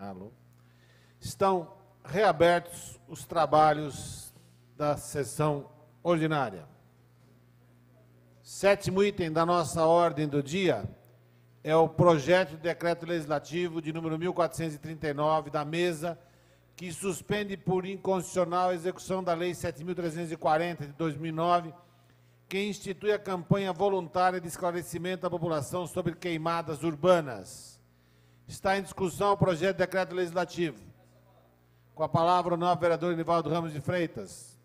Alô. Estão reabertos os trabalhos da sessão ordinária. Sétimo item da nossa ordem do dia é o projeto de decreto legislativo de número 1439 da mesa, que suspende por inconstitucional a execução da Lei 7.340 de 2009, que institui a campanha voluntária de esclarecimento à população sobre queimadas urbanas. Está em discussão o projeto de decreto legislativo. Com a palavra o novo vereador Nivaldo Ramos de Freitas.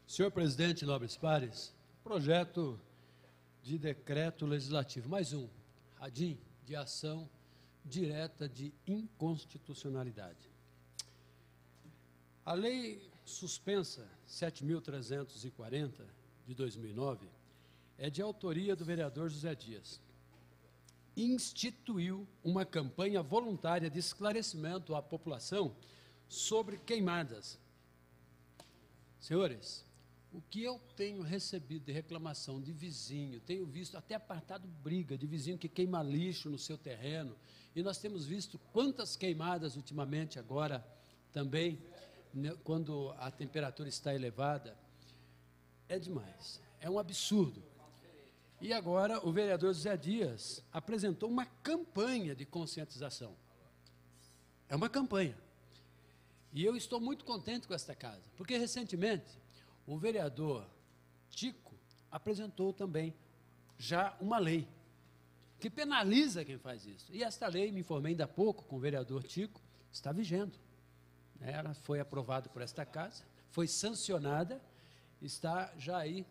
Senhor presidente, nobres pares, projeto de decreto legislativo, mais um, ADIM, de ação direta de inconstitucionalidade. A lei suspensa 7.340 de 2009 é de autoria do vereador José Dias. Instituiu uma campanha voluntária de esclarecimento à população sobre queimadas. Senhores, o que eu tenho recebido de reclamação de vizinho, tenho visto até apartado briga de vizinho que queima lixo no seu terreno, e nós temos visto quantas queimadas ultimamente agora também, quando a temperatura está elevada, é demais, é um absurdo. E agora o vereador José Dias apresentou uma campanha de conscientização. É uma campanha. E eu estou muito contente com esta casa, porque recentemente o vereador Tico apresentou também já uma lei que penaliza quem faz isso. E esta lei, me informei ainda há pouco com o vereador Tico, está vigendo. Ela foi aprovada por esta casa, foi sancionada, está já aí,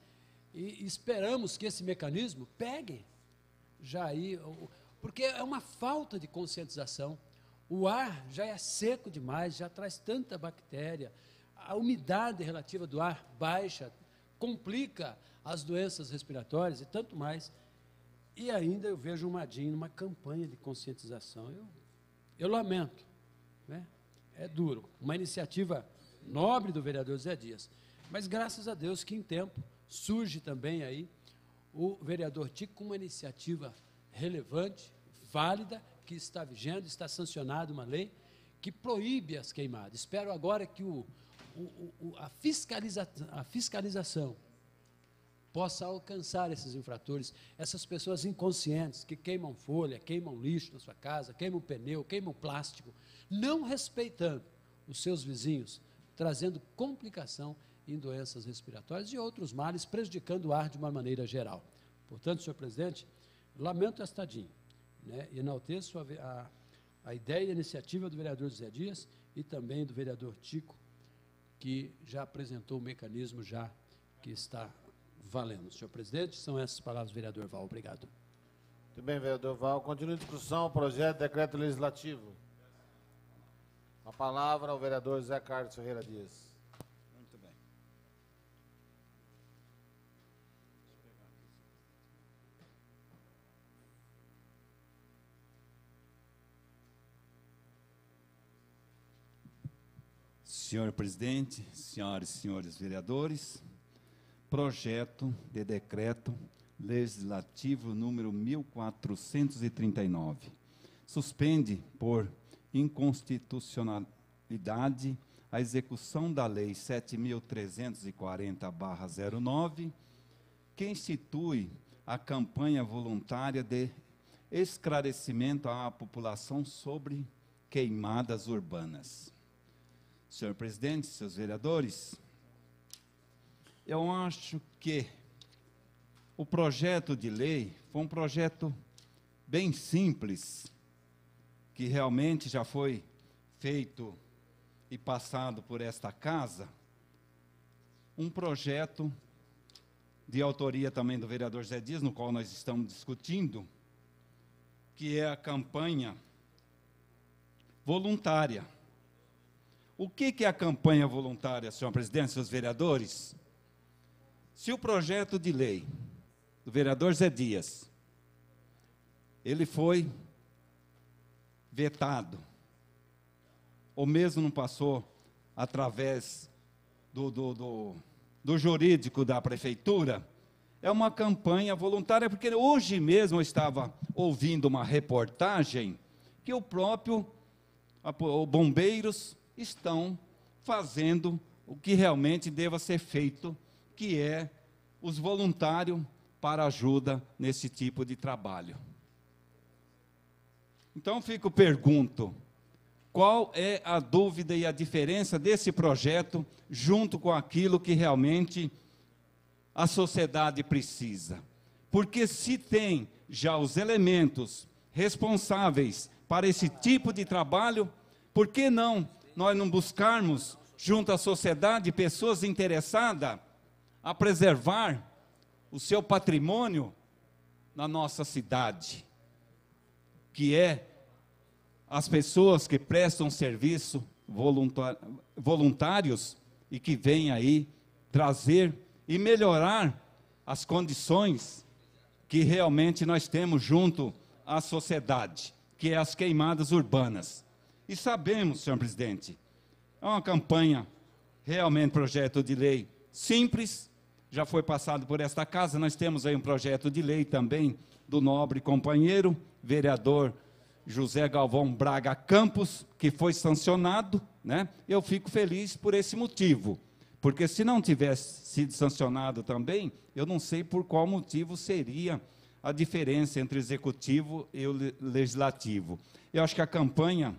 e esperamos que esse mecanismo pegue já aí, porque é uma falta de conscientização. O ar já é seco demais, já traz tanta bactéria, a umidade relativa do ar baixa, complica as doenças respiratórias e tanto mais. E ainda eu vejo uma ADIM numa campanha de conscientização. Eu lamento, né? É duro. Uma iniciativa nobre do vereador Zé Dias. Mas graças a Deus que em tempo surge também aí o vereador Tico com uma iniciativa relevante, válida, que está vigente, está sancionada uma lei que proíbe as queimadas. Espero agora que a fiscalização possa alcançar esses infratores, essas pessoas inconscientes que queimam folha, queimam lixo na sua casa, queimam pneu, queimam plástico, não respeitando os seus vizinhos, trazendo complicação em doenças respiratórias e outros males, prejudicando o ar de uma maneira geral. Portanto, senhor presidente, lamento esta ADIM, né? Enalteço a ideia e a iniciativa do vereador José Dias e também do vereador Tico, que já apresentou o mecanismo já que está valendo. Senhor presidente, são essas palavras do vereador Val. Obrigado. Muito bem, vereador Val. Continua em discussão o projeto de decreto legislativo. A palavra ao vereador Zé Carlos Ferreira Dias. Muito bem. Senhor presidente, senhoras e senhores vereadores, projeto de decreto legislativo número 1439. Suspende por inconstitucionalidade a execução da Lei 7.340/09, que institui a campanha voluntária de esclarecimento à população sobre queimadas urbanas. Senhor presidente, seus vereadores, eu acho que o projeto de lei foi um projeto bem simples, que realmente já foi feito e passado por esta casa, um projeto de autoria também do vereador Zé Dias, no qual nós estamos discutindo, que é a campanha voluntária. O que é a campanha voluntária, senhor presidente, seus vereadores? Se o projeto de lei do vereador Zé Dias, ele foi vetado, ou mesmo não passou através do jurídico da prefeitura, é uma campanha voluntária, porque hoje mesmo eu estava ouvindo uma reportagem que os bombeiros estão fazendo o que realmente deva ser feito, que é os voluntários para ajuda nesse tipo de trabalho. Então, pergunto, qual é a dúvida e a diferença desse projeto junto com aquilo que realmente a sociedade precisa? Porque se tem já os elementos responsáveis para esse tipo de trabalho, por que não nós não buscarmos, junto à sociedade, pessoas interessadas a preservar o seu patrimônio na nossa cidade, que é as pessoas que prestam serviço voluntários e que vêm aí trazer e melhorar as condições que realmente nós temos junto à sociedade, que é as queimadas urbanas. E sabemos, senhor presidente, é uma campanha, realmente projeto de lei simples, já foi passado por esta casa, nós temos aí um projeto de lei também do nobre companheiro, vereador José Galvão Braga Campos, que foi sancionado, né? Eu fico feliz por esse motivo, porque se não tivesse sido sancionado também, eu não sei por qual motivo seria a diferença entre o executivo e o legislativo. Eu acho que a campanha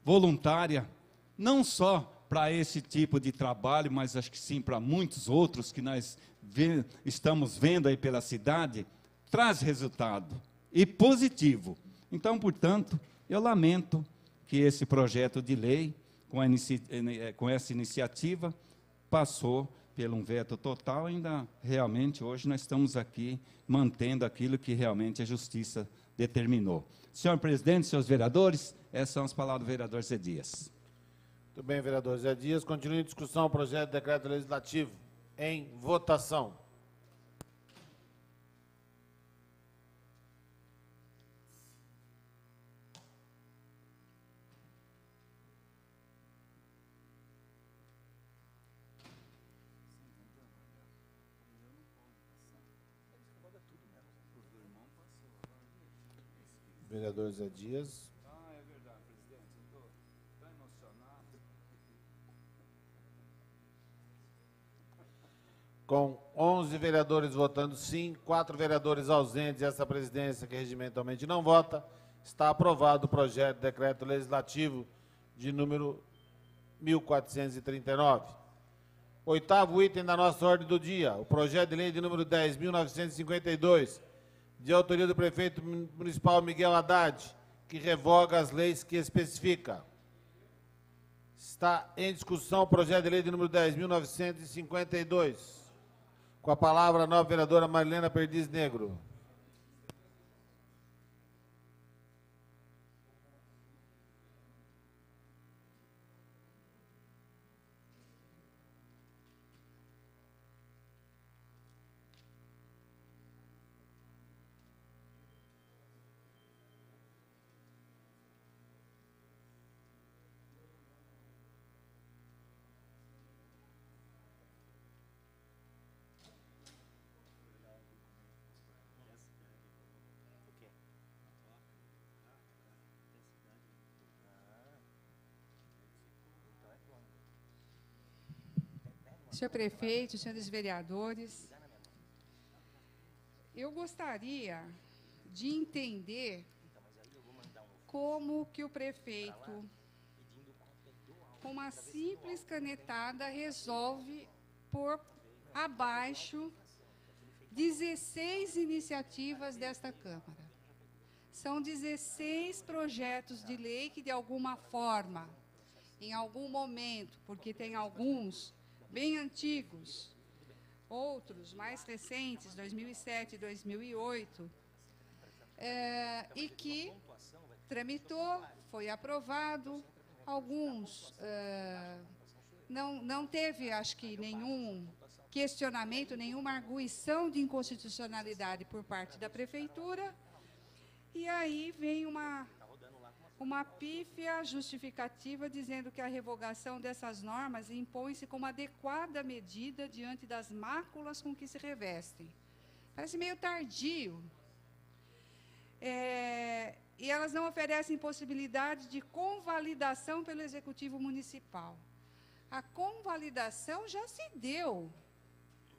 voluntária, não só para esse tipo de trabalho, mas acho que sim para muitos outros que nós estamos vendo aí pela cidade, traz resultado, e positivo. Então, portanto, eu lamento que esse projeto de lei, com essa iniciativa, passou pelo um veto total, ainda realmente hoje nós estamos aqui mantendo aquilo que realmente a Justiça determinou. Senhor presidente, senhores vereadores, essas são as palavras do vereador Zé Dias. Muito bem, vereador Zé Dias. Continua em discussão o projeto de decreto legislativo. Em votação. Vereador Zé Dias. É verdade, presidente, eu estou tão emocionado. Com 11 vereadores votando sim, 4 vereadores ausentes e essa presidência que regimentalmente não vota, está aprovado o projeto de decreto legislativo de número 1439. Oitavo item da nossa ordem do dia, o projeto de lei de número 10.952, de autoria do prefeito municipal Miguel Haddad, que revoga as leis que especifica. Está em discussão o projeto de lei de número 10.952. Com a palavra a nova vereadora Marilena Perdiz Negro. Senhor prefeito, senhores vereadores, eu gostaria de entender como que o prefeito, com uma simples canetada, resolve pôr abaixo 16 iniciativas desta Câmara. São 16 projetos de lei que, de alguma forma, em algum momento, porque tem alguns bem antigos, outros mais recentes, 2007 e 2008, e que tramitou, foi aprovado, alguns não teve, acho que, nenhum questionamento, nenhuma arguição de inconstitucionalidade por parte da Prefeitura, e aí vem uma pífia justificativa dizendo que a revogação dessas normas impõe-se como adequada medida diante das máculas com que se revestem. Parece meio tardio. E elas não oferecem possibilidade de convalidação pelo Executivo Municipal. A convalidação já se deu,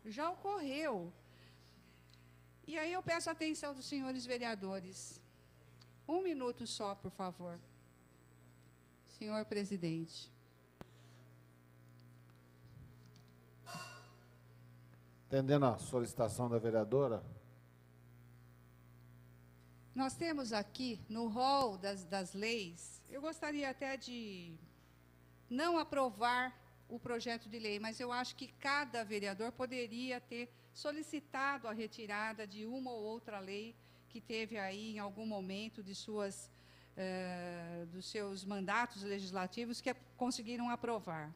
já ocorreu. E aí eu peço a atenção dos senhores vereadores. 1 minuto só, por favor. Senhor presidente. Entendendo a solicitação da vereadora, Nós temos aqui, no rol das leis, eu gostaria até de não aprovar o projeto de lei, mas eu acho que cada vereador poderia ter solicitado a retirada de uma ou outra lei que teve aí em algum momento de dos seus mandatos legislativos que conseguiram aprovar.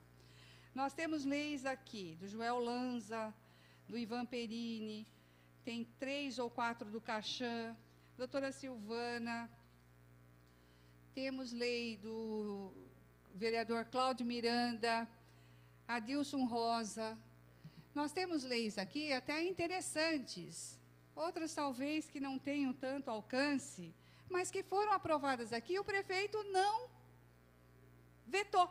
Nós temos leis aqui, do Joel Lanza, do Ivan Perini, tem 3 ou 4 do Cachan, doutora Silvana, temos lei do vereador Cláudio Miranda, Adilson Rosa. Nós temos leis aqui até interessantes, outras talvez que não tenham tanto alcance, mas que foram aprovadas aqui e o prefeito não vetou.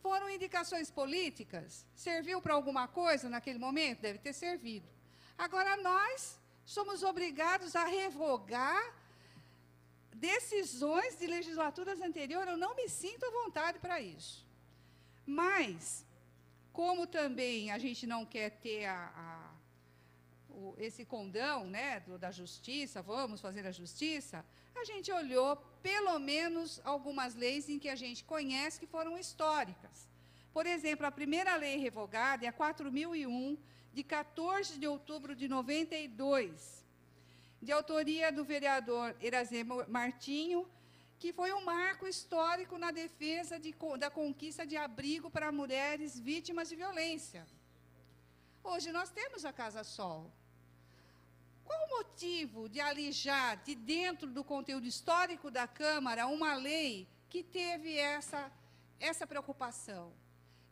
Foram indicações políticas, serviu para alguma coisa naquele momento? Deve ter servido. Agora, nós somos obrigados a revogar decisões de legislaturas anteriores. Eu não me sinto à vontade para isso. Mas, como também a gente não quer ter esse condão, né, da justiça, vamos fazer a justiça, a gente olhou, pelo menos, algumas leis em que a gente conhece que foram históricas. Por exemplo, a primeira lei revogada é a 4.001, de 14 de outubro de 92, de autoria do vereador Erazema Martinho, que foi um marco histórico na defesa da conquista de abrigo para mulheres vítimas de violência. Hoje nós temos a Casa Sol. Qual o motivo de alijar de dentro do conteúdo histórico da Câmara uma lei que teve essa preocupação,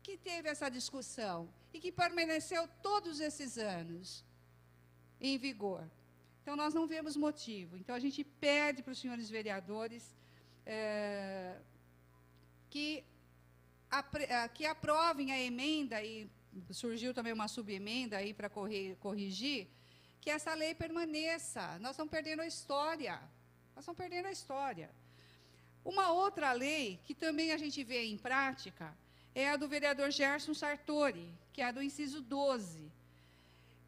que teve essa discussão e que permaneceu todos esses anos em vigor? Então, nós não vemos motivo. Então, a gente pede para os senhores vereadores que aprovem a emenda, e surgiu também uma subemenda aí para corrigir, que essa lei permaneça. Nós estamos perdendo a história. Nós estamos perdendo a história. Uma outra lei que também a gente vê em prática é a do vereador Gerson Sartori, que é a do inciso 12,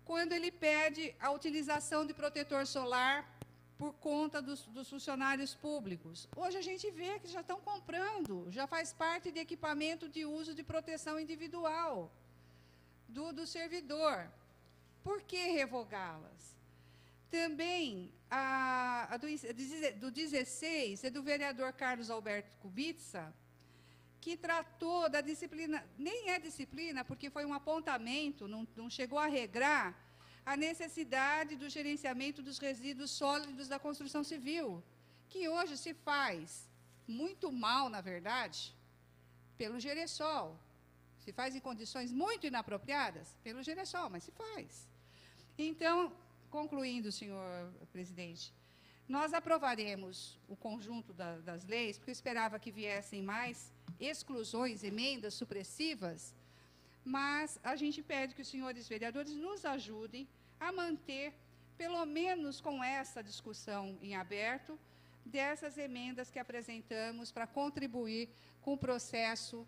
quando ele pede a utilização de protetor solar por conta dos funcionários públicos. Hoje a gente vê que já estão comprando, já faz parte de equipamento de uso de proteção individual do servidor. Por que revogá-las? Também, do 16, é do vereador Carlos Alberto Kubica, que tratou da disciplina, nem é disciplina, porque foi um apontamento, não chegou a regrar a necessidade do gerenciamento dos resíduos sólidos da construção civil, que hoje se faz muito mal, na verdade, pelo Geresol. Se faz em condições muito inapropriadas pelo Geresol, mas se faz. Então, concluindo, senhor presidente, nós aprovaremos o conjunto das leis, porque eu esperava que viessem mais exclusões, emendas supressivas, mas a gente pede que os senhores vereadores nos ajudem a manter, pelo menos com essa discussão em aberto, dessas emendas que apresentamos para contribuir com o processo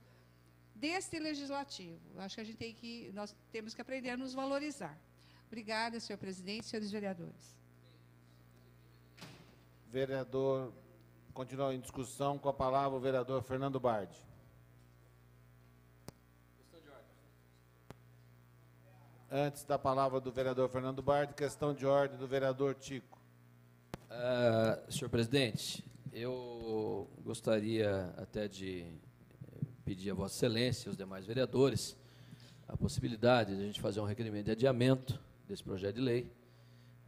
deste legislativo. Acho que nós temos que aprender a nos valorizar. Obrigada, senhor presidente, senhores vereadores. vereador, continua em discussão, com a palavra o vereador Fernando Bardi. Antes da palavra do vereador Fernando Bardi, questão de ordem do vereador Tico. Senhor presidente, eu gostaria até de pedir a Vossa Excelência e aos demais vereadores a possibilidade de a gente fazer um requerimento de adiamento desse projeto de lei,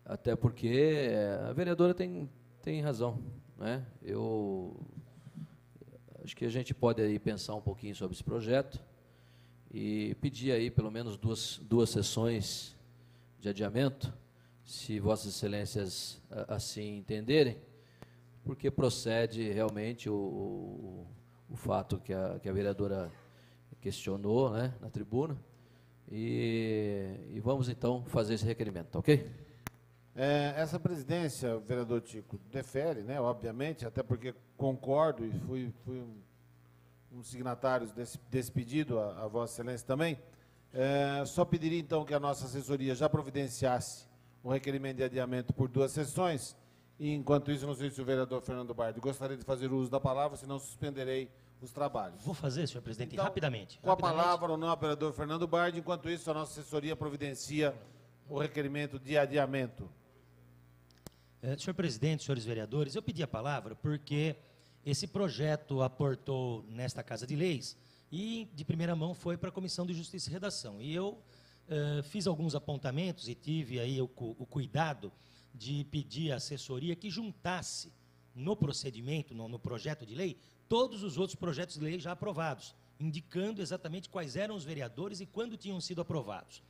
até porque a vereadora tem razão. né? Eu acho que a gente pode aí pensar um pouquinho sobre esse projeto e pedir aí pelo menos duas sessões de adiamento, se Vossas Excelências assim entenderem, porque procede realmente o fato que a vereadora questionou, né, na tribuna, e vamos então fazer esse requerimento, tá ok? Essa presidência, vereador Tico, defere, né, obviamente, até porque concordo e fui um dos signatários desse pedido, a Vossa Excelência também. Só pediria, então, que a nossa assessoria já providenciasse um requerimento de adiamento por 2 sessões, e, enquanto isso, não sei se o vereador Fernando Bardi gostaria de fazer uso da palavra, senão suspenderei os trabalhos. Vou fazer, senhor presidente, então, rapidamente. Com a palavra ou não, o vereador Fernando Bardi, enquanto isso, a nossa assessoria providencia o requerimento de adiamento. Senhor presidente, senhores vereadores, eu pedi a palavra porque esse projeto aportou nesta Casa de Leis e, de primeira mão, foi para a Comissão de Justiça e Redação. E eu fiz alguns apontamentos e tive aí o cuidado de pedir à assessoria que juntasse no procedimento, no projeto de lei, todos os outros projetos de lei já aprovados, indicando exatamente quais eram os vereadores e quando tinham sido aprovados.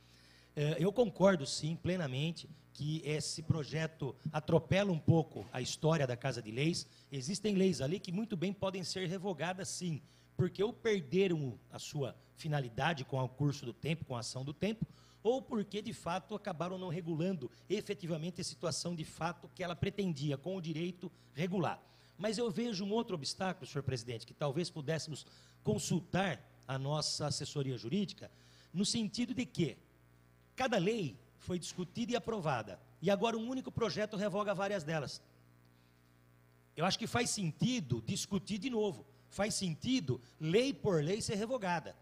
Eu concordo, sim, plenamente, que esse projeto atropela um pouco a história da Casa de Leis. Existem leis ali que muito bem podem ser revogadas, sim, porque ou perderam a sua finalidade com o curso do tempo, com a ação do tempo, ou porque, de fato, acabaram não regulando efetivamente a situação de fato que ela pretendia, com o direito regular. Mas eu vejo um outro obstáculo, senhor presidente, que talvez pudéssemos consultar a nossa assessoria jurídica, no sentido de que cada lei foi discutida e aprovada, e agora um único projeto revoga várias delas. Eu acho que faz sentido discutir de novo, faz sentido lei por lei ser revogada.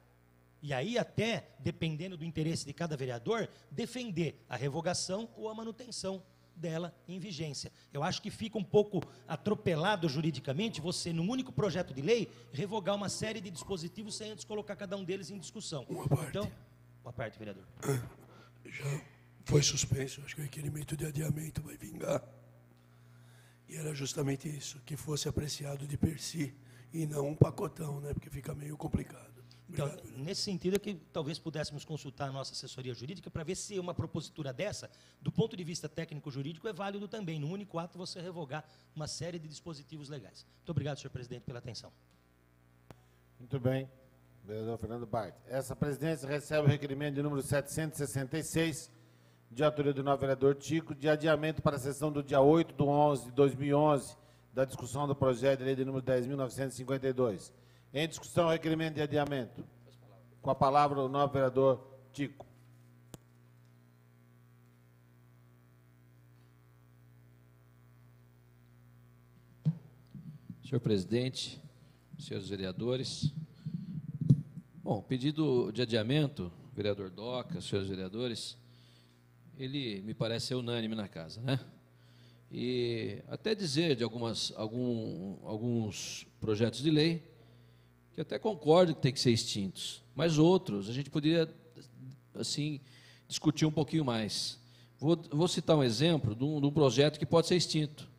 E aí até, dependendo do interesse de cada vereador, defender a revogação ou a manutenção dela em vigência. Eu acho que fica um pouco atropelado juridicamente você, num único projeto de lei, revogar uma série de dispositivos sem antes colocar cada um deles em discussão. Então, uma parte, vereador. Já foi suspenso, acho que o requerimento de adiamento vai vingar. E era justamente isso, que fosse apreciado de per si, e não um pacotão, né, porque fica meio complicado. Então, nesse sentido é que talvez pudéssemos consultar a nossa assessoria jurídica para ver se uma propositura dessa, do ponto de vista técnico-jurídico, é válido também, num único ato, você revogar uma série de dispositivos legais. Muito obrigado, senhor presidente, pela atenção. Muito bem, vereador Fernando Bardi. Essa presidência recebe o requerimento de número 766, de autoria do novo vereador Tico, de adiamento para a sessão do dia 8/11/2011, da discussão do projeto de lei de número 10.952. Em discussão, requerimento de adiamento. Com a palavra, o novo vereador Tico. Senhor presidente, senhores vereadores, bom, pedido de adiamento, vereador Doca, senhores vereadores, ele me parece ser unânime na casa, né? E até dizer de alguns projetos de lei que até concordo que tem que ser extintos, mas outros a gente poderia, assim, discutir um pouquinho mais. Vou citar um exemplo de um projeto que pode ser extinto,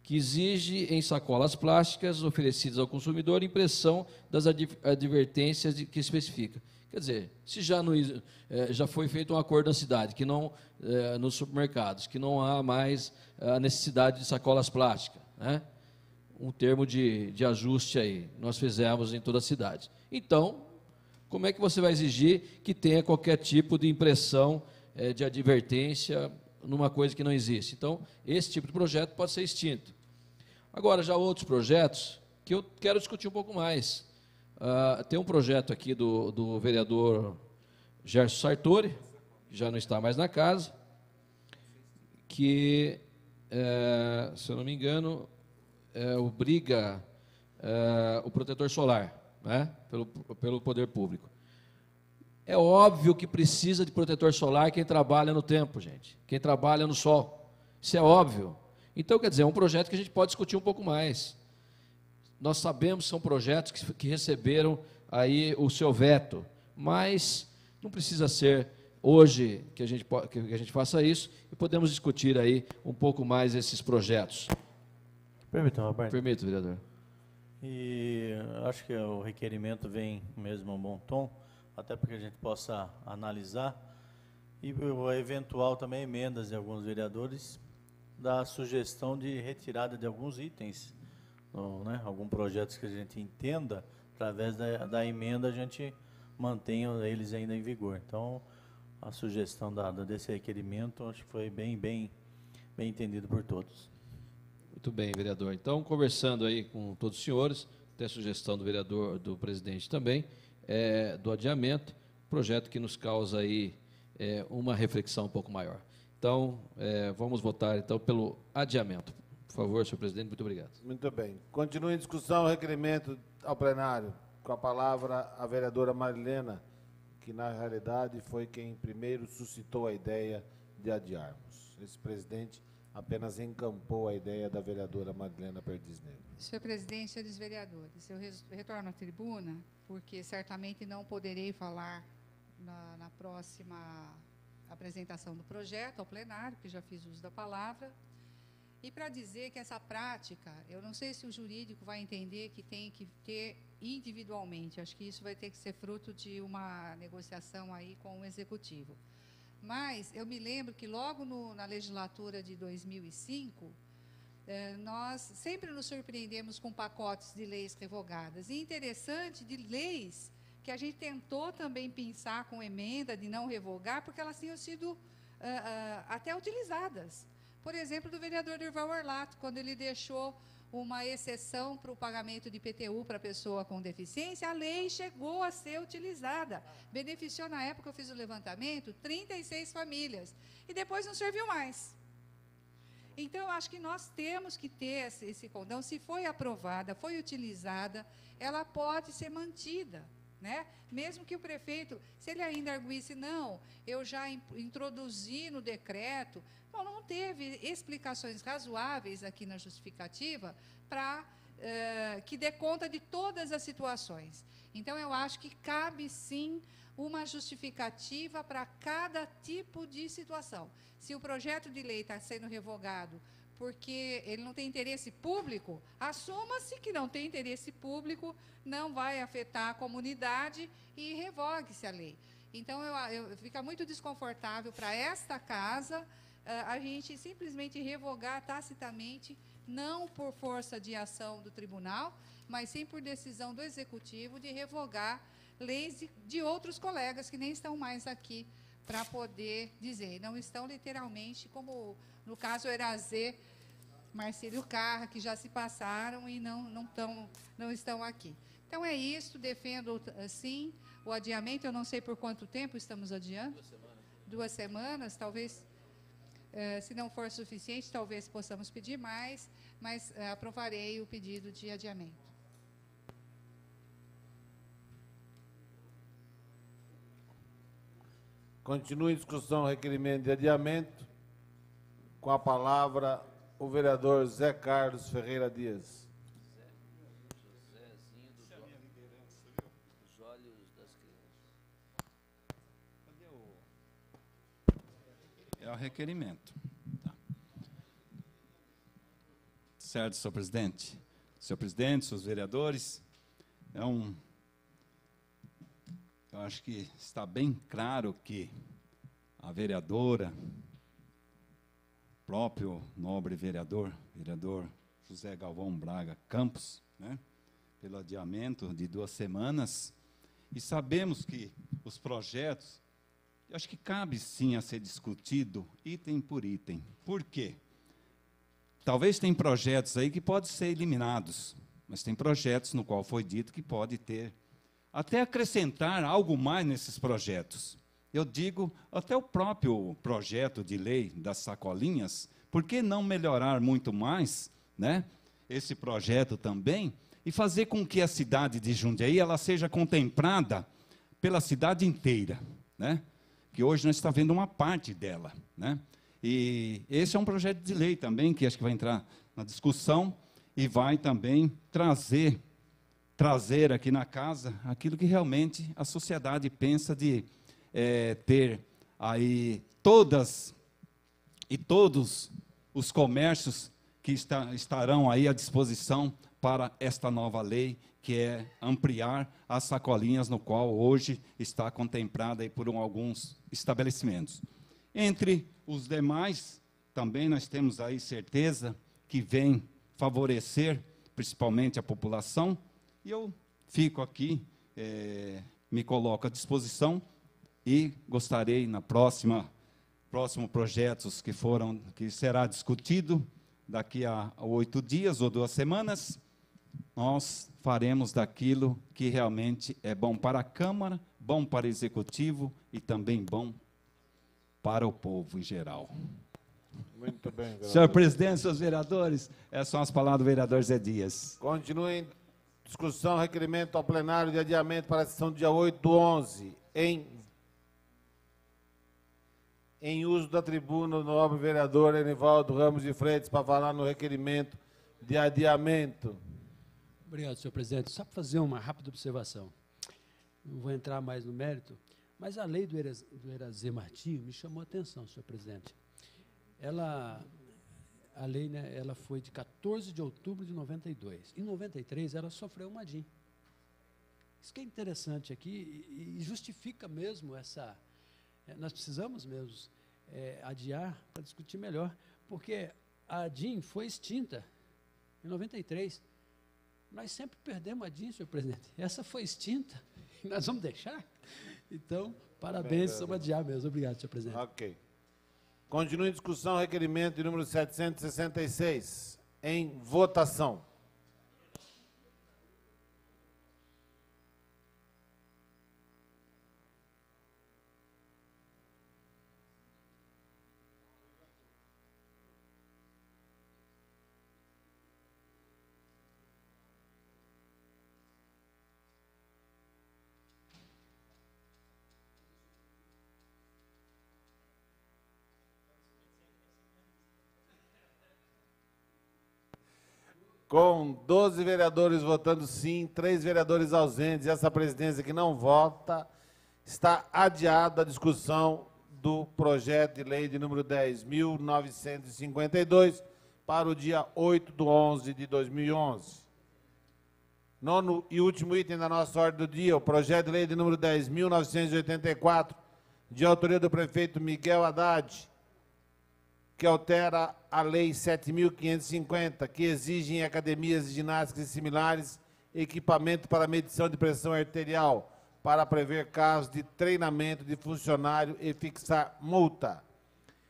que exige em sacolas plásticas oferecidas ao consumidor impressão das advertências que especifica. Quer dizer, se já foi feito um acordo na cidade, que não, nos supermercados, que não há mais a necessidade de sacolas plásticas, né? Um termo de ajuste aí, nós fizemos em toda a cidade. Então, como é que você vai exigir que tenha qualquer tipo de impressão de advertência numa coisa que não existe? Então, esse tipo de projeto pode ser extinto. Agora, já outros projetos que eu quero discutir um pouco mais. Tem um projeto aqui do vereador Gerson Sartori, que já não está mais na casa, que, se eu não me engano, obriga o protetor solar, né, pelo poder público. É óbvio que precisa de protetor solar quem trabalha no tempo, gente, quem trabalha no sol. Isso é óbvio. Então, quer dizer, é um projeto que a gente pode discutir um pouco mais. Nós sabemos que são projetos que receberam aí o seu veto, mas não precisa ser hoje que a gente faça isso, e podemos discutir aí um pouco mais esses projetos. Permita, Roberto. Permito, vereador. E acho que o requerimento vem mesmo a um bom tom, até para que a gente possa analisar, e o eventual também emendas de alguns vereadores, da sugestão de retirada de alguns itens, né, algum projetos que a gente entenda, através da emenda a gente mantenha eles ainda em vigor. Então, a sugestão desse requerimento, acho que foi bem entendido por todos. Muito bem, vereador. Então, conversando aí com todos os senhores, até a sugestão do vereador, do presidente também, do adiamento, projeto que nos causa aí uma reflexão um pouco maior. Então, vamos votar então pelo adiamento. Por favor, senhor presidente, muito obrigado. Muito bem. Continua em discussão o requerimento ao plenário. Com a palavra a vereadora Marilena, que na realidade foi quem primeiro suscitou a ideia de adiarmos. Esse presidente apenas encampou a ideia da vereadora Marilena Perdiz Negro. Senhor presidente, senhores vereadores, eu retorno à tribuna, porque certamente não poderei falar na próxima apresentação do projeto ao plenário, porque já fiz uso da palavra, e para dizer que essa prática, eu não sei se o jurídico vai entender que tem que ter individualmente, acho que isso vai ter que ser fruto de uma negociação aí com o executivo. Mas eu me lembro que logo na legislatura de 2005, nós sempre nos surpreendemos com pacotes de leis revogadas. E interessante, de leis que a gente tentou também pensar com emenda de não revogar, porque elas tinham sido até utilizadas. Por exemplo, do vereador Durval Orlato, quando ele deixou uma exceção para o pagamento de IPTU para a pessoa com deficiência, a lei chegou a ser utilizada. Beneficiou, na época, eu fiz o levantamento, 36 famílias. E depois não serviu mais. Então, eu acho que nós temos que ter esse condão. Se foi aprovada, foi utilizada, ela pode ser mantida, né? Mesmo que o prefeito, se ele ainda arguisse, não, eu já introduzi no decreto, bom, não teve explicações razoáveis aqui na justificativa para que dê conta de todas as situações. Então, eu acho que cabe, sim, uma justificativa para cada tipo de situação. Se o projeto de lei está sendo revogado porque ele não tem interesse público, assuma-se que não tem interesse público, não vai afetar a comunidade e revogue-se a lei. Então, fica muito desconfortável para esta casa a gente simplesmente revogar tacitamente, não por força de ação do tribunal, mas sim por decisão do executivo de revogar leis de outros colegas que nem estão mais aqui para poder dizer. Não estão literalmente, como no caso Erazê, Marcílio Carra, que já se passaram e não estão aqui. Então, é isso, defendo, sim, o adiamento. Eu não sei por quanto tempo estamos adiando. 2 semanas. 2 semanas, talvez, se não for suficiente, talvez possamos pedir mais, mas aprovarei o pedido de adiamento. Continua em discussão o requerimento de adiamento. Com a palavra, o vereador Zé Carlos Ferreira Dias. Josézinho dos olhos das crianças. É o requerimento. Tá. Certo, senhor presidente? Senhor presidente, senhores vereadores, eu acho que está bem claro que a vereadora, próprio nobre vereador José Galvão Braga Campos, né, pelo adiamento de 2 semanas, e sabemos que os projetos, eu acho que cabe sim a ser discutido item por item. Por quê? Talvez tem projetos aí que podem ser eliminados, mas tem projetos no qual foi dito que pode ter, até acrescentar algo mais nesses projetos. Eu digo, até o próprio projeto de lei das sacolinhas, por que não melhorar muito mais, né, esse projeto também, e fazer com que a cidade de Jundiaí ela seja contemplada pela cidade inteira, né, que hoje nós estamos vendo uma parte dela, né. E esse é um projeto de lei também, que acho que vai entrar na discussão, e vai também trazer aqui na casa aquilo que realmente a sociedade pensa de ter aí todos os comércios que estarão aí à disposição para esta nova lei, que é ampliar as sacolinhas, no qual hoje está contemplada aí por alguns estabelecimentos. Entre os demais, também nós temos aí certeza que vem favorecer principalmente a população, e eu fico aqui, me coloco à disposição, e gostaria, na próximo projetos que será discutido daqui a 8 dias ou 2 semanas, nós faremos daquilo que realmente é bom para a Câmara, bom para o Executivo e também bom para o povo em geral. Muito bem, vereador. Senhor presidente, senhores vereadores, essas são as palavras do vereador Zé Dias. Continue em discussão, requerimento ao plenário de adiamento para a sessão do dia 8/11. Em uso da tribuna, o nobre vereador Enivaldo Ramos de Freitas para falar no requerimento de adiamento. Obrigado, senhor presidente. Só para fazer uma rápida observação. Não vou entrar mais no mérito, mas a lei do Erazer Martins me chamou a atenção, senhor presidente. A lei, né, ela foi de 14 de outubro de 92. Em 93, ela sofreu uma DIN. Isso que é interessante aqui e justifica mesmo essa... nós precisamos mesmo adiar para discutir melhor, porque a DIN foi extinta em 93. Nós sempre perdemos a DIN, senhor presidente. Essa foi extinta e nós vamos deixar? Então, parabéns, vamos adiar mesmo. Obrigado, senhor presidente. Ok. Continua em discussão o requerimento de número 766. Em votação. Com 12 vereadores votando sim, 3 vereadores ausentes e essa presidência que não vota, está adiada a discussão do projeto de lei de número 10.952 para o dia 8/11 de 2011. Nono e último item da nossa ordem do dia, o projeto de lei de número 10.984, de autoria do prefeito Miguel Haddad, que altera a Lei 7.550, que exige em academias de ginásticas e similares equipamento para medição de pressão arterial, para prever casos de treinamento de funcionário e fixar multa.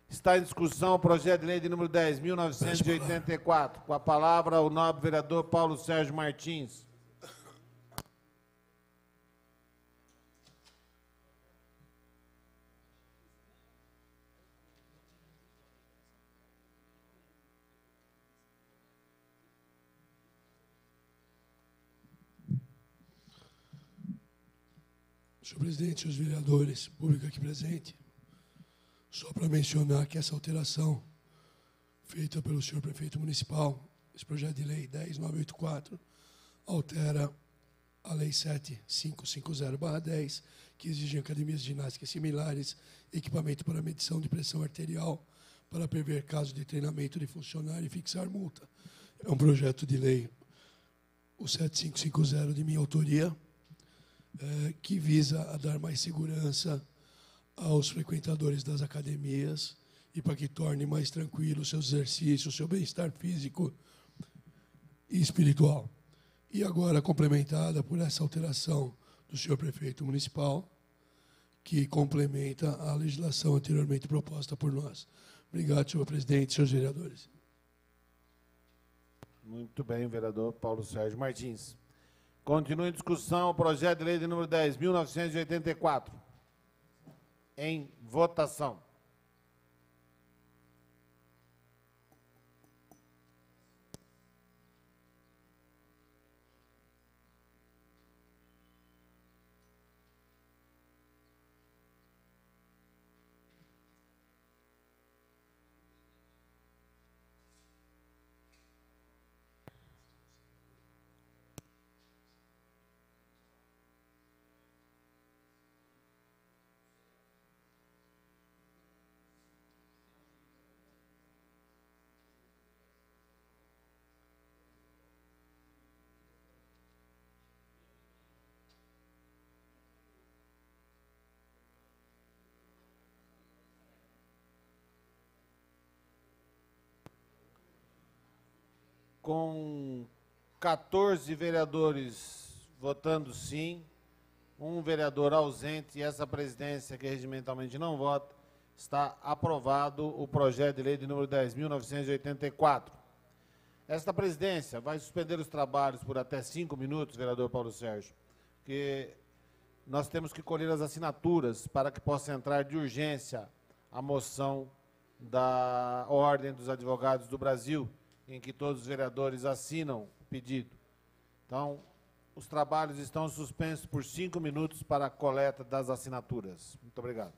Está em discussão o projeto de lei de número 10.984. Com a palavra, o nobre vereador Paulo Sérgio Martins. Senhor presidente, senhores vereadores, público aqui presente, só para mencionar que essa alteração feita pelo senhor prefeito municipal, esse projeto de lei 10.984, altera a lei 7.550/10, que exige em academias de ginástica similares equipamento para medição de pressão arterial, para prever casos de treinamento de funcionário e fixar multa. É um projeto de lei, o 7550, de minha autoria, que visa a dar mais segurança aos frequentadores das academias e para que torne mais tranquilo o seu exercício, o seu bem-estar físico e espiritual. E agora complementada por essa alteração do senhor prefeito municipal, que complementa a legislação anteriormente proposta por nós. Obrigado, senhor presidente, senhores vereadores. Muito bem, vereador Paulo Sérgio Martins. Continua em discussão o projeto de lei de número 10.984. Em votação. com 14 vereadores votando sim, um vereador ausente e essa presidência que regimentalmente não vota, está aprovado o projeto de lei de número 10.984. Esta presidência vai suspender os trabalhos por até 5 minutos, vereador Paulo Sérgio, porque nós temos que colher as assinaturas para que possa entrar de urgência a moção da Ordem dos Advogados do Brasil, em que todos os vereadores assinam o pedido. Então, os trabalhos estão suspensos por 5 minutos para a coleta das assinaturas. Muito obrigado.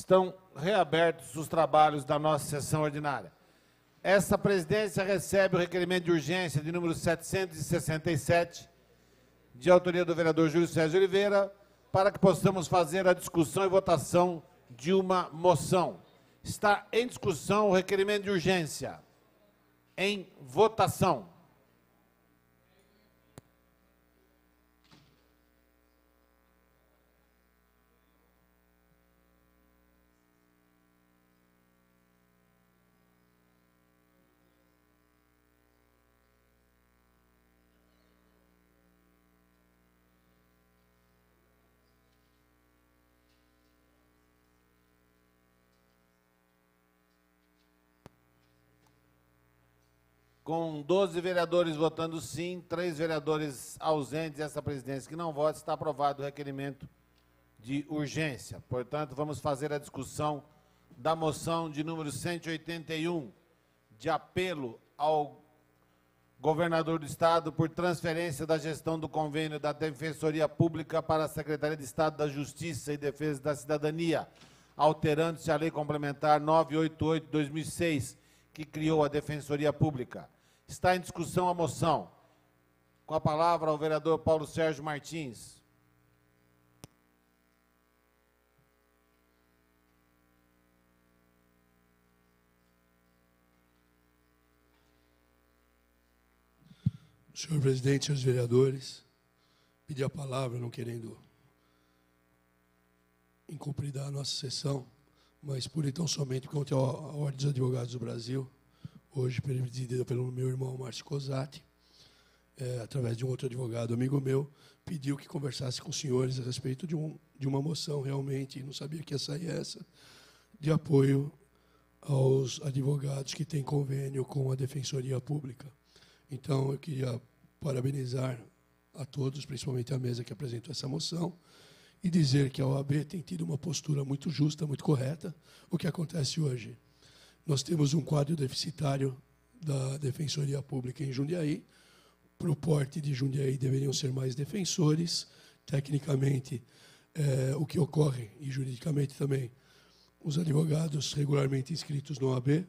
Estão reabertos os trabalhos da nossa sessão ordinária. Essa presidência recebe o requerimento de urgência de número 767, de autoria do vereador Júlio César Oliveira, para que possamos fazer a discussão e votação de uma moção. Está em discussão o requerimento de urgência. Em votação. Com 12 vereadores votando sim, 3 vereadores ausentes, essa presidência que não vota, está aprovado o requerimento de urgência. Portanto, vamos fazer a discussão da moção de número 181, de apelo ao governador do Estado por transferência da gestão do convênio da Defensoria Pública para a Secretaria de Estado da Justiça e Defesa da Cidadania, alterando-se a Lei Complementar 988/2006, que criou a Defensoria Pública. Está em discussão a moção. Com a palavra, o vereador Paulo Sérgio Martins. Senhor presidente, senhores vereadores, pedi a palavra, não querendo incumpridar a nossa sessão, mas por então somente quanto à Ordem dos Advogados do Brasil, hoje presidida pelo meu irmão Márcio Cosati, através de um outro advogado amigo meu, pediu que conversasse com os senhores a respeito de uma moção realmente, não sabia que ia sair essa, de apoio aos advogados que têm convênio com a Defensoria Pública. Então, eu queria parabenizar a todos, principalmente a mesa que apresentou essa moção, e dizer que a OAB tem tido uma postura muito justa, muito correta. O que acontece hoje? Nós temos um quadro deficitário da Defensoria Pública em Jundiaí. Para o porte de Jundiaí deveriam ser mais defensores. Tecnicamente, o que ocorre, e juridicamente também, os advogados regularmente inscritos no OAB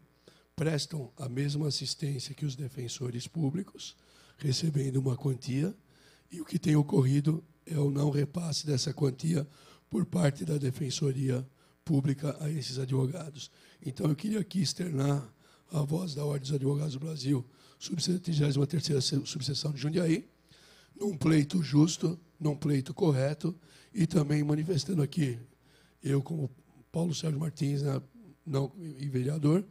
prestam a mesma assistência que os defensores públicos, recebendo uma quantia, e o que tem ocorrido é o não repasse dessa quantia por parte da Defensoria Pública a esses advogados. Então, eu queria aqui externar a voz da Ordem dos Advogados do Brasil, 33ª subseção de Jundiaí, num pleito justo, num pleito correto, e também manifestando aqui, eu como Paulo Sérgio Martins, não, e vereador,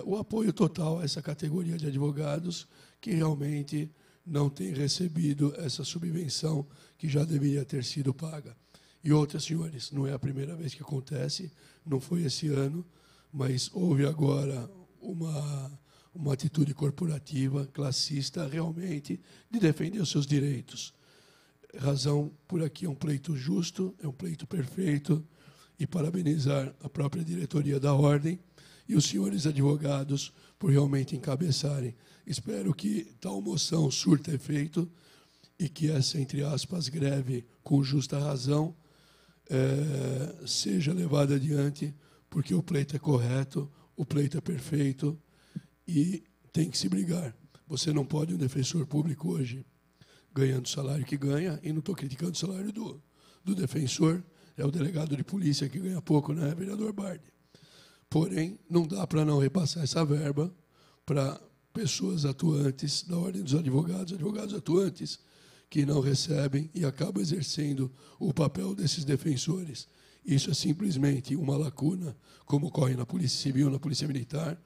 o apoio total a essa categoria de advogados que realmente não tem recebido essa subvenção que já deveria ter sido paga. E outras, senhores, não é a primeira vez que acontece, não foi esse ano, mas houve agora uma atitude corporativa, classista, realmente, de defender os seus direitos. Razão por aqui é um pleito justo, é um pleito perfeito, e parabenizar a própria diretoria da Ordem e os senhores advogados por realmente encabeçarem. Espero que tal moção surta efeito e que essa, entre aspas, greve com justa razão seja levada adiante, porque o pleito é correto, o pleito é perfeito e tem que se brigar. Você não pode, um defensor público hoje, ganhando o salário que ganha, e não estou criticando o salário do defensor, é o delegado de polícia que ganha pouco, né, vereador Bardi? Porém, não dá para não repassar essa verba para pessoas atuantes da Ordem dos Advogados, advogados atuantes, que não recebem e acabam exercendo o papel desses defensores. Isso é simplesmente uma lacuna, como ocorre na Polícia Civil, na Polícia Militar,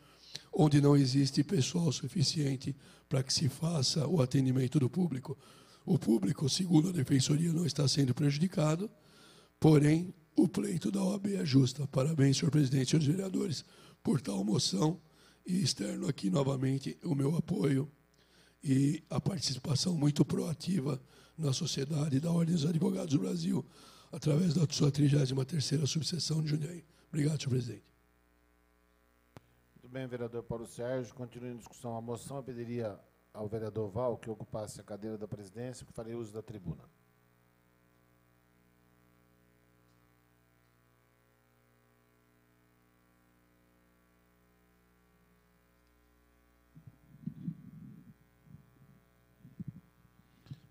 onde não existe pessoal suficiente para que se faça o atendimento do público. O público, segundo a Defensoria, não está sendo prejudicado, porém, o pleito da OAB é justo. Parabéns, senhor presidente e senhores vereadores, por tal moção, e externo aqui novamente o meu apoio e a participação muito proativa na sociedade da Ordem dos Advogados do Brasil, através da sua 33ª subseção de Jundiaí. Obrigado, senhor presidente. Muito bem, vereador Paulo Sérgio. Continuando a discussão a moção, eu pediria ao vereador Val que ocupasse a cadeira da presidência, que farei uso da tribuna.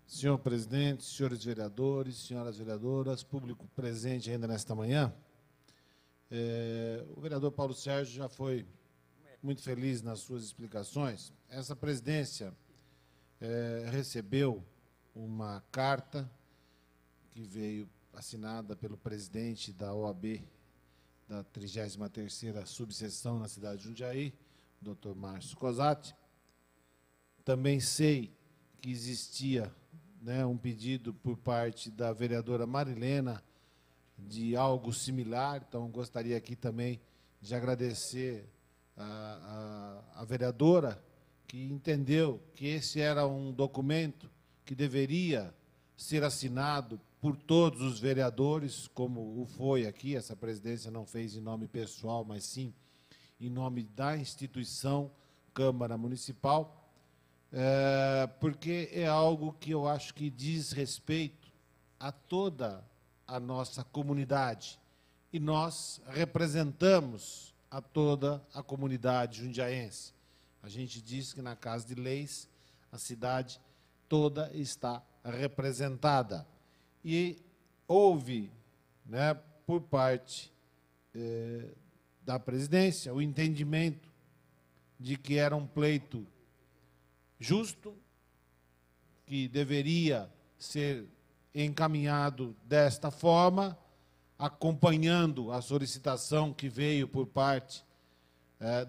Senhor presidente, senhores vereadores, senhoras vereadoras, público presente ainda nesta manhã, o vereador Paulo Sérgio já foi muito feliz nas suas explicações. Essa presidência recebeu uma carta que veio assinada pelo presidente da OAB, da 33ª subseção na cidade de Jundiaí, o Dr. Márcio Cosati. Também sei que existia, né, um pedido por parte da vereadora Marilena de algo similar, então gostaria aqui também de agradecer a vereadora que entendeu que esse era um documento que deveria ser assinado por todos os vereadores, como o foi aqui. Essa presidência não fez em nome pessoal, mas sim em nome da instituição Câmara Municipal, porque é algo que eu acho que diz respeito a toda a nossa comunidade, e nós representamos a toda a comunidade jundiaense. A gente diz que na Casa de Leis a cidade toda está representada. E houve, né, por parte da presidência, o entendimento de que era um pleito justo, que deveria ser encaminhado desta forma, acompanhando a solicitação que veio por parte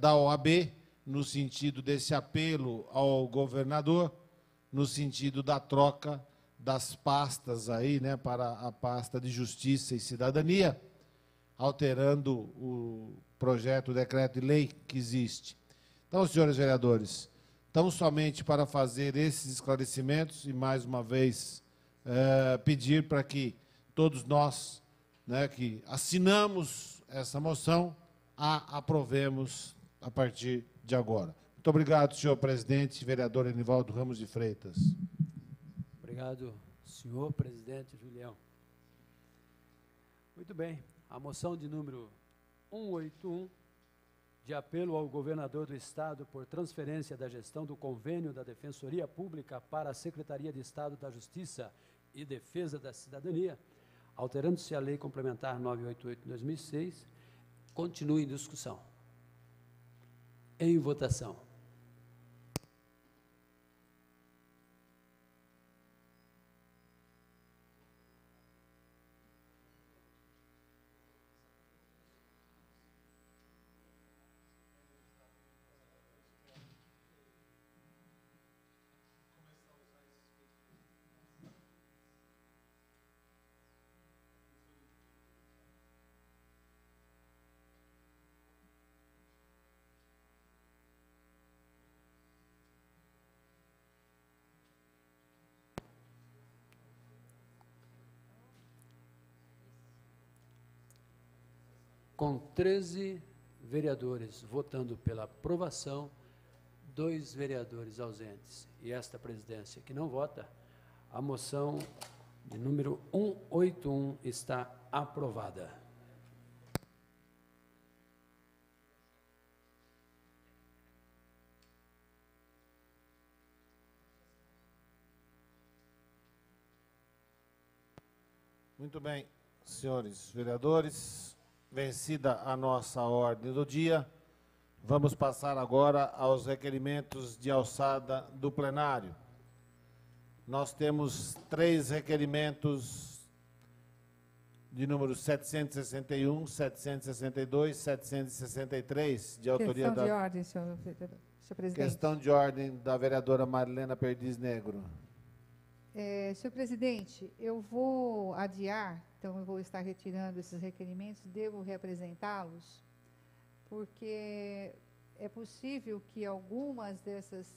da OAB, no sentido desse apelo ao governador, no sentido da troca das pastas aí, né, para a pasta de Justiça e Cidadania, alterando o projeto, o decreto de lei que existe. Então, senhores vereadores, tão somente para fazer esses esclarecimentos e, mais uma vez, pedir para que todos nós, né, que assinamos essa moção, a aprovemos a partir de agora. Muito obrigado, senhor presidente, vereador Enivaldo Ramos de Freitas. Obrigado, senhor presidente Julião. Muito bem, a moção de número 181, de apelo ao governador do Estado por transferência da gestão do convênio da Defensoria Pública para a Secretaria de Estado da Justiça e Defesa da Cidadania, alterando-se a Lei Complementar 988 de 2006, continue em discussão. Em votação. Com 13 vereadores votando pela aprovação, 2 vereadores ausentes e esta presidência que não vota, a moção de número 181 está aprovada. Muito bem, senhores vereadores, vencida a nossa ordem do dia, vamos passar agora aos requerimentos de alçada do plenário. Nós temos 3 requerimentos de números 761, 762, 763, de autoria Questão de ordem, senhor presidente. Questão de ordem da vereadora Marilena Perdiz Negro. Senhor presidente, eu vou adiar, então eu vou estar retirando esses requerimentos, devo reapresentá-los, porque é possível que algumas dessas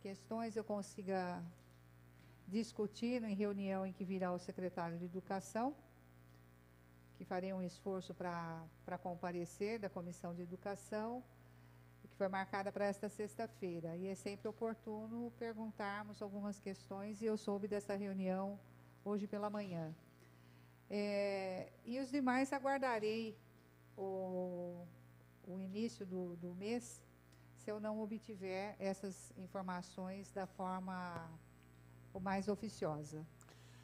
questões eu consiga discutir em reunião em que virá o secretário de Educação, que farei um esforço para comparecer da Comissão de Educação, que foi marcada para esta sexta-feira. E é sempre oportuno perguntarmos algumas questões, e eu soube dessa reunião hoje pela manhã. E os demais aguardarei o início do mês, se eu não obtiver essas informações da forma ou mais oficiosa.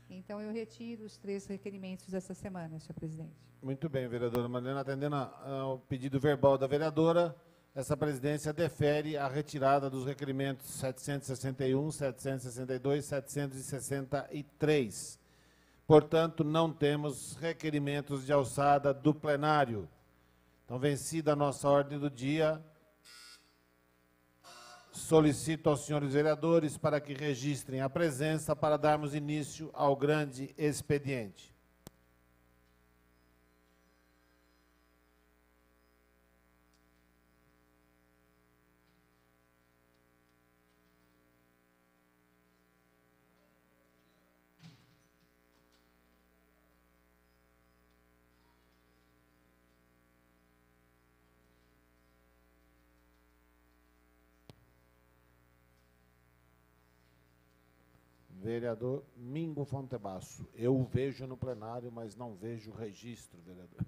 Então, eu retiro os 3 requerimentos dessa semana, senhor presidente. Muito bem, vereadora Marlena. Atendendo ao pedido verbal da vereadora, essa presidência defere a retirada dos requerimentos 761, 762 e 763. Portanto, não temos requerimentos de alçada do plenário. Então, vencida a nossa ordem do dia, solicito aos senhores vereadores para que registrem a presença para darmos início ao grande expediente. Vereador Mingo Fontebasso. Eu o vejo no plenário, mas não vejo o registro, vereador.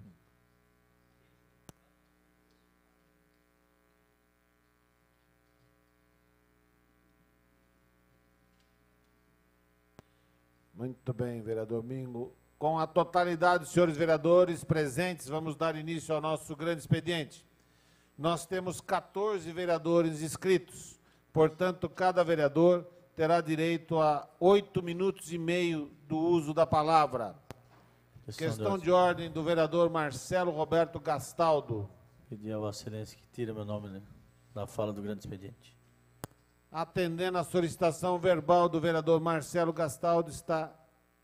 Muito bem, vereador Mingo. Com a totalidade dos senhores vereadores presentes, vamos dar início ao nosso grande expediente. Nós temos 14 vereadores inscritos. Portanto, cada vereador terá direito a 8 minutos e meio do uso da palavra. Questão de ordem do vereador Marcelo Roberto Gastaldo. Pedir a Vossa Excelência que tire meu nome, né, da fala do grande expediente. Atendendo à solicitação verbal do vereador Marcelo Gastaldo, está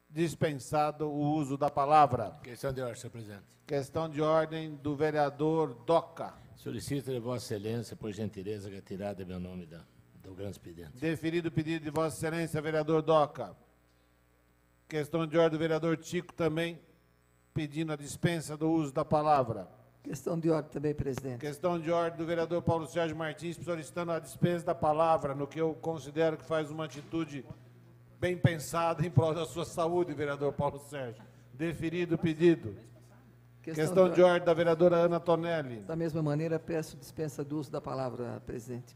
dispensado o uso da palavra. Questão de ordem, senhor presidente. Questão de ordem do vereador Doca. Solicito de Vossa Excelência, por gentileza, retirada meu nome do grande expediente. Deferido o pedido de Vossa Excelência, vereador Doca. Questão de ordem do vereador Tico também, pedindo a dispensa do uso da palavra. Questão de ordem também, presidente. Questão de ordem do vereador Paulo Sérgio Martins, solicitando a dispensa da palavra, no que eu considero que faz uma atitude bem pensada em prol da sua saúde, vereador Paulo Sérgio. Deferido o pedido. Questão de ordem da vereadora Ana Tonelli. Da mesma maneira, peço dispensa do uso da palavra, presidente.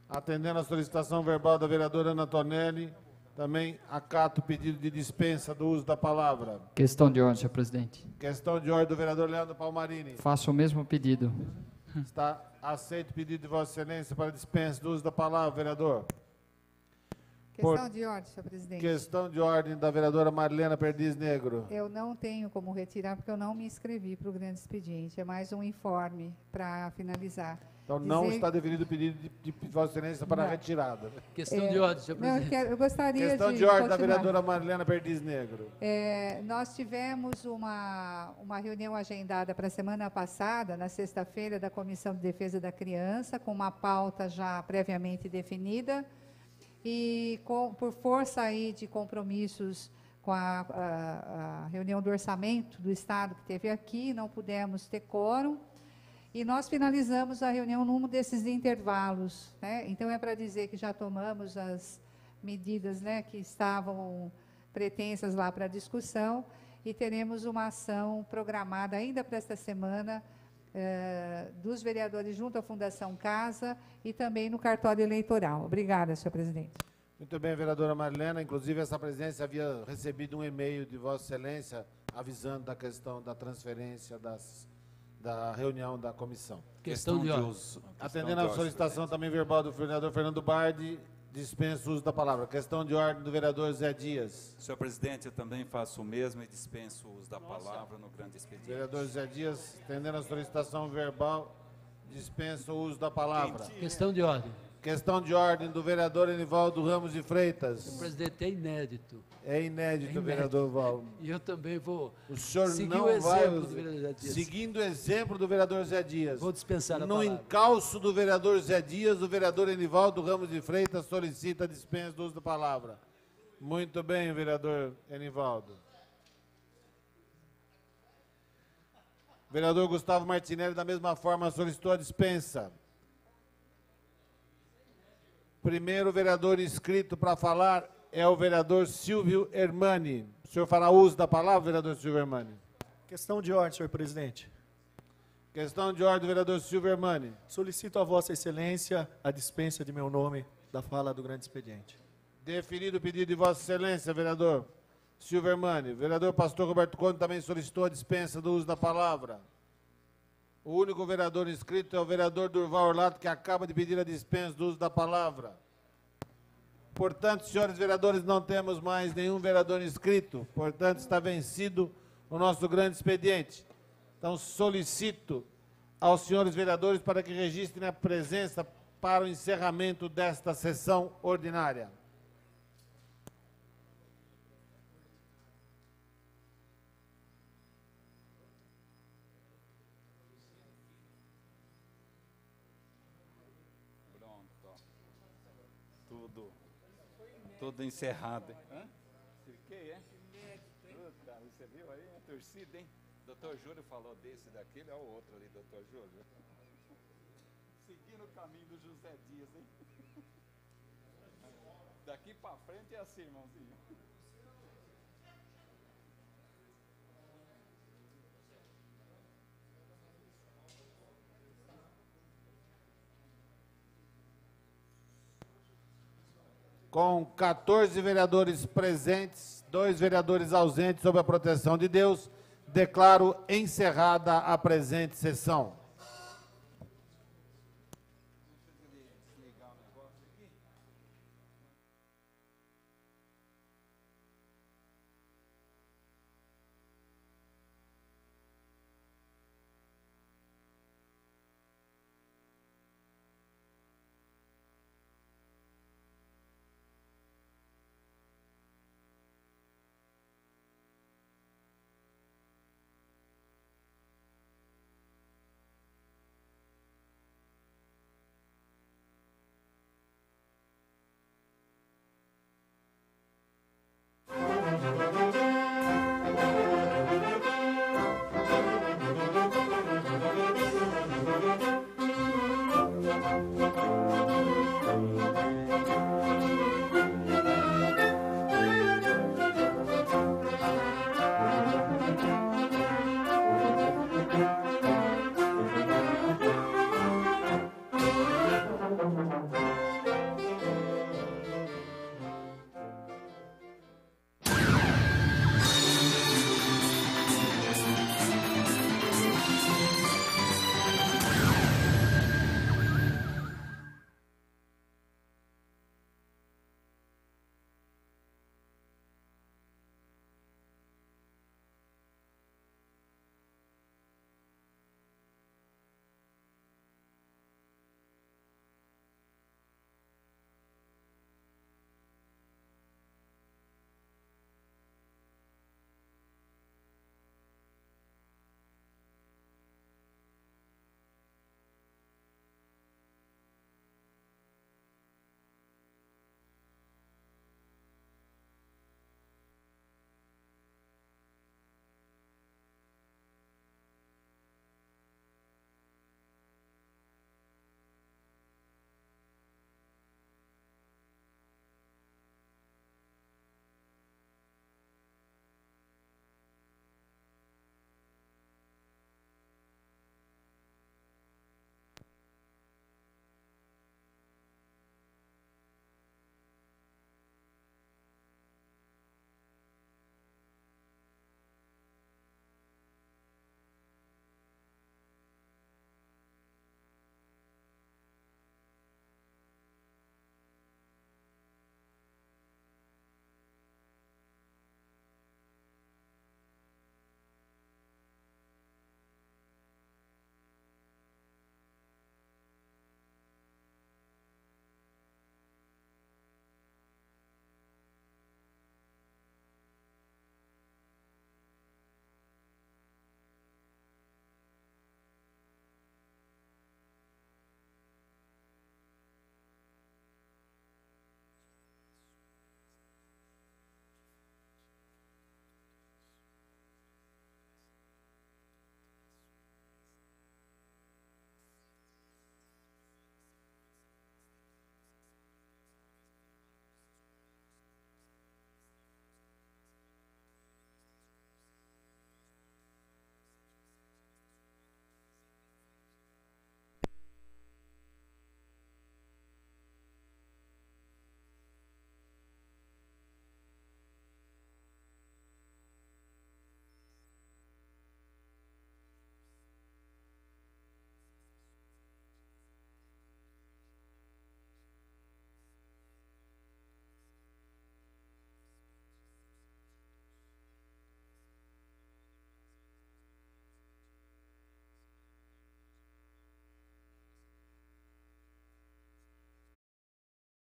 Atendendo a solicitação verbal da vereadora Ana Tonelli, também acato o pedido de dispensa do uso da palavra. Questão de ordem, senhor presidente. Questão de ordem do vereador Leandro Palmarini. Faço o mesmo pedido. Está aceito o pedido de Vossa Excelência para dispensa do uso da palavra, vereador. Questão de ordem, senhor presidente. Questão de ordem da vereadora Marlena Perdiz Negro. Eu não tenho como retirar, porque eu não me inscrevi para o grande expediente. É mais um informe para finalizar. Então, não está definido o pedido de Vossa Excelência para retirada. Questão de ordem, senhor presidente. Eu gostaria Questão de ordem da vereadora Marlena Perdiz Negro. Nós tivemos uma reunião agendada para a semana passada, na sexta-feira, da Comissão de Defesa da Criança, com uma pauta já previamente definida, e por força aí de compromissos com a reunião do orçamento do Estado que teve aqui, não pudemos ter quórum, e nós finalizamos a reunião num desses intervalos, né? Então, é para dizer que já tomamos as medidas, né, que estavam pretensas lá para discussão, e teremos uma ação programada ainda para esta semana, dos vereadores junto à Fundação Casa e também no cartório eleitoral. Obrigada, senhor presidente. Muito bem, vereadora Marlena. Inclusive, essa presidência havia recebido um e-mail de Vossa Excelência avisando da questão da transferência da reunião da comissão. Questão de ordem. Atendendo à solicitação também verbal do vereador Fernando Bardi, dispenso o uso da palavra. Questão de ordem do vereador Zé Dias. Senhor presidente, eu também faço o mesmo e dispenso o uso da palavra no grande expediente. Vereador Zé Dias, atendendo a solicitação verbal, dispensa o uso da palavra. Questão de ordem. Questão de ordem do vereador Enivaldo Ramos de Freitas. Senhor presidente, é inédito. É inédito, vereador Val. E eu também vou O senhor seguir não o exemplo vai, do vereador Zé Dias. seguindo o exemplo do vereador Zé Dias. Vou dispensar a No palavra. encalço do vereador Zé Dias, o vereador Enivaldo Ramos de Freitas solicita a dispensa do uso da palavra. Muito bem, vereador Enivaldo. Vereador Gustavo Martinelli, da mesma forma, solicitou a dispensa. Primeiro vereador inscrito para falar é o vereador Silvio Hermani. O senhor fará uso da palavra, vereador Silvio Hermani? Questão de ordem, senhor presidente. Questão de ordem do vereador Silvio Hermani. Solicito a Vossa Excelência a dispensa de meu nome da fala do grande expediente. Deferido o pedido de Vossa Excelência, vereador Silvermani. O vereador pastor Roberto Conde também solicitou a dispensa do uso da palavra. O único vereador inscrito é o vereador Durval Orlato, que acaba de pedir a dispensa do uso da palavra. Portanto, senhores vereadores, não temos mais nenhum vereador inscrito. Portanto, está vencido o nosso grande expediente. Então, solicito aos senhores vereadores para que registrem a presença para o encerramento desta sessão ordinária. Tudo encerrado. Hã? Fiquei, é? Puta, você viu aí a torcida, hein? Doutor Júlio falou desse, daquele, é o outro ali, doutor Júlio. Seguindo o caminho do José Dias, hein? Daqui pra frente é assim, irmãozinho. Com 14 vereadores presentes, 2 vereadores ausentes sob a proteção de Deus, declaro encerrada a presente sessão.